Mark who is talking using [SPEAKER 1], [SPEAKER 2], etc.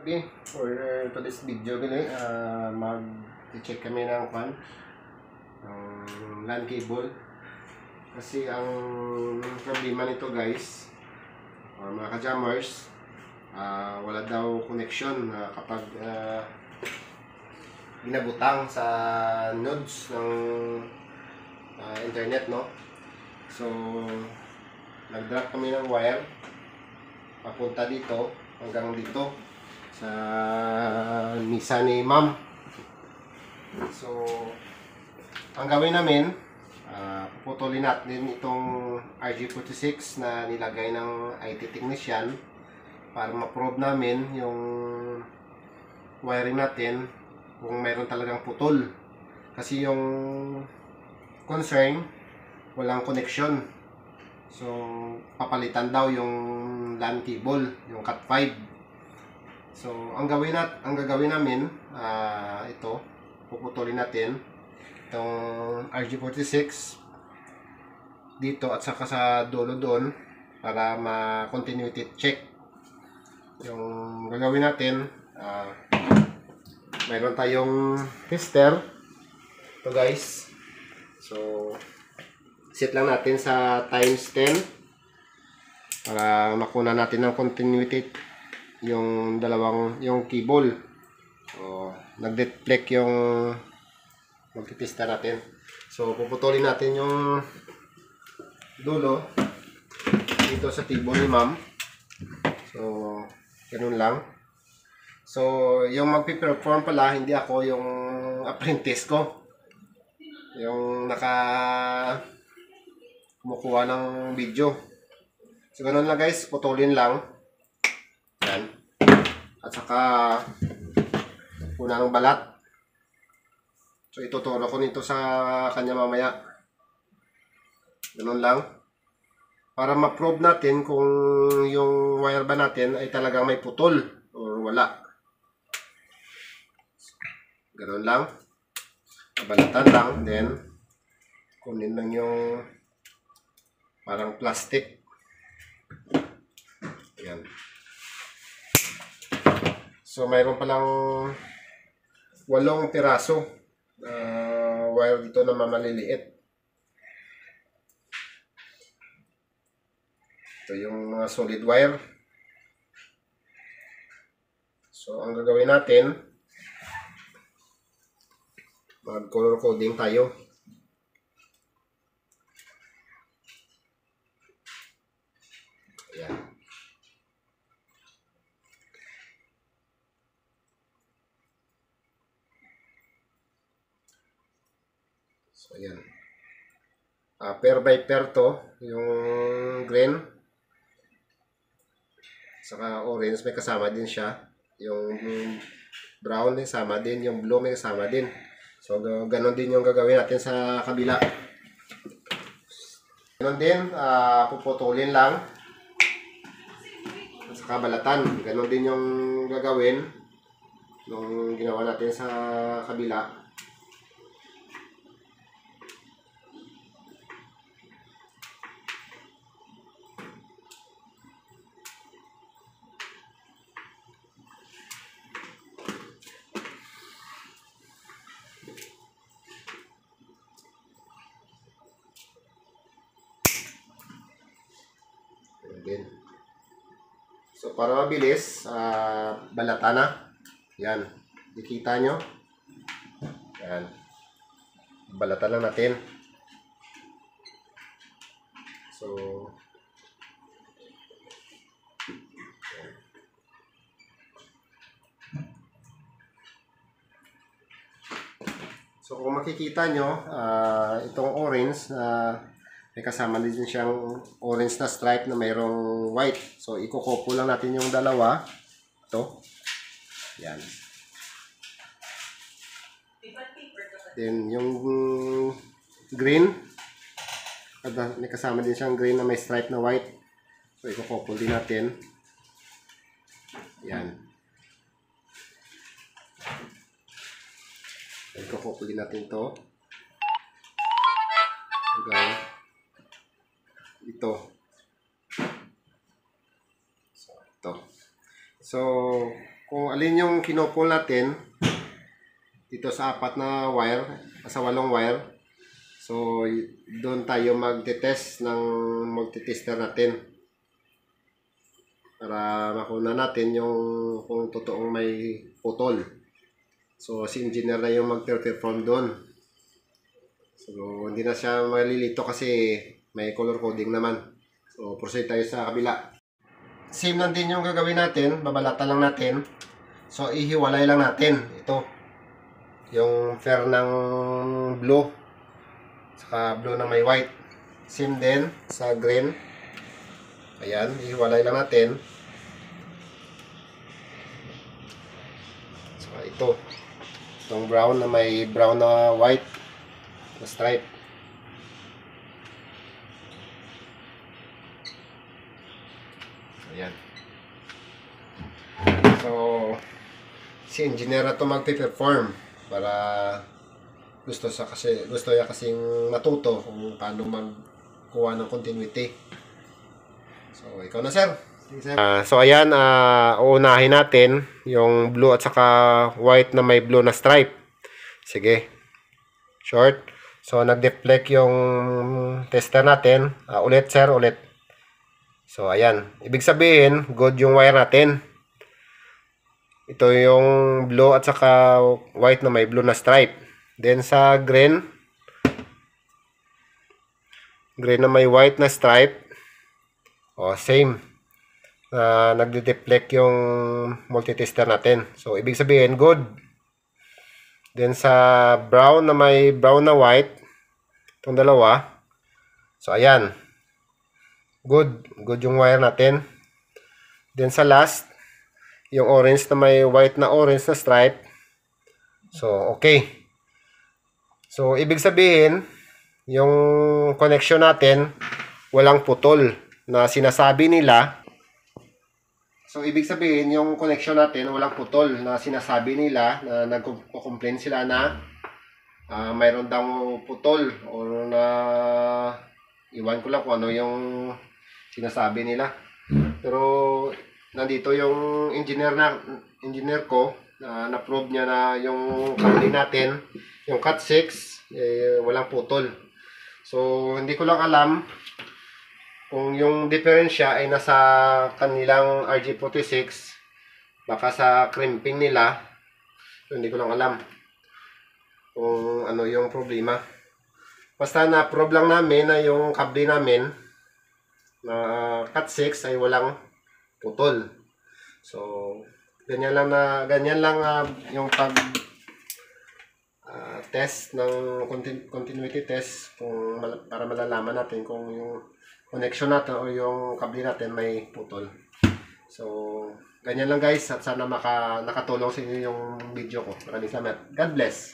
[SPEAKER 1] gabi for today's video gali mag-check kami ng LAN cable kasi ang problema nito guys mga ka-jammers, wala daw connection kapag binabutang sa nodes ng internet, no? So nag-drop kami ng wire papunta dito hanggang dito sa misa ni ma'am. So ang gawin namin, puputulin natin itong RG46 na nilagay ng IT technician para ma-probe namin yung wiring natin kung mayroon talagang putol, kasi yung concern walang connection. So papalitan daw yung LAN cable, yung Cat5. So ang gagawin namin, ito puputulin natin itong RG46 dito at saka sa dulo doon para ma-continuity check. Yung gagawin natin, mayroon tayong tester ito guys. So set lang natin sa times 10 para makuna natin ng continuity yung cable. So nag-deflect yung magtitesta natin. So puputulin natin yung dulo dito sa table ni ma'am. So ganun lang. So yung magpi-perform pala, hindi ako, yung apprentice ko, yung kumukuha ng video. So ganun lang guys, putulin lang yan at saka una ng balat. So ituturo ko nito sa kanya mamaya. Ganun lang para ma-probe natin kung yung wire ba natin ay talagang may putol o wala. Ganun lang, balatan lang, then kunin lang yung parang plastic. Ayan. So mayroon palang 8 piraso wire dito na maliliit. Ito yung mga solid wire. So ang gagawin natin, mag-color coding tayo. Ayan. So ayan. Pair by pair to, yung green saka orange may kasama din siya, yung brown may kasama din, yung blue may kasama din. So ganon din yung gagawin natin sa kabila. Ganon din, puputulin lang at saka balatan. Ganon din yung gagawin nung ginawa natin sa kabila. So para mabilis, balata na. Yan, nakikita nyo. Yan, balata lang natin. So yan. So kung makikita nyo, itong orange may kasama din siyang orange na stripe na mayroong white. So ikukopo lang natin yung dalawa. Ito. Yan. Then yung green, may kasama din siyang green na may stripe na white. So ikukopo din natin. Yan. Ikukopo din natin ito. Okay. Ito. So, ito. So, kung alin yung kinopol natin dito sa 4 na wire, sa 8 wire. So, doon tayo magte-test ng multitester natin para makuna natin yung kung totoong may putol. So, si engineer na yung mag-perform doon. So, hindi na siya malilito kasi may color coding naman. So, proceed tayo sa kabila. Same lang din yung gagawin natin. Babalatan lang natin. So, ihiwalay lang natin. Ito. Yung fair ng blue. Saka blue na may white. Same din sa green. Ayan. Ihiwalay lang natin. Saka ito. Itong brown na may brown na white. Na stripe. Ayan. So, si engineer na ito magpe-perform para gusto niya kasing matuto kung paano magkuha ng continuity. So, ikaw na, sir. So, ayan, uunahin natin yung blue at saka white na may blue na stripe. Sige. Short. So, nag-deflect yung tester natin. Ulit, sir, ulit. So, ayan. Ibig sabihin, good yung wire natin. Ito yung blue at saka white na may blue na stripe. Then sa green na may white na stripe. Same. Nagde-deflect yung multitester natin. So, ibig sabihin, good. Then sa brown na may brown na white. Itong dalawa. So, ayan. Good. Good yung wire natin. Then sa last, yung orange na may white na orange na stripe. So, okay. So, ibig sabihin, yung connection natin, walang putol na sinasabi nila. So, ibig sabihin, yung connection natin, walang putol na sinasabi nila na nagko-complain sila na mayroon daw putol o na iwan ko lang kung ano yung sinasabi nila. Pero, nandito yung engineer ko na-prove niya na yung kable natin, yung Cat 6, walang putol. So, hindi ko lang alam kung yung diferensya ay nasa kanilang RG46, baka sa crimping nila. So, hindi ko lang alam kung ano yung problema. Basta na-prove lang namin na yung kable namin na Cat 6 ay walang putol. So, ganyan lang yung pag test ng continuity test para malalaman natin kung yung connection natin o yung kable natin may putol. So, ganyan lang guys, at sana nakatulong sa inyo yung video ko. Maraming salamat. God bless.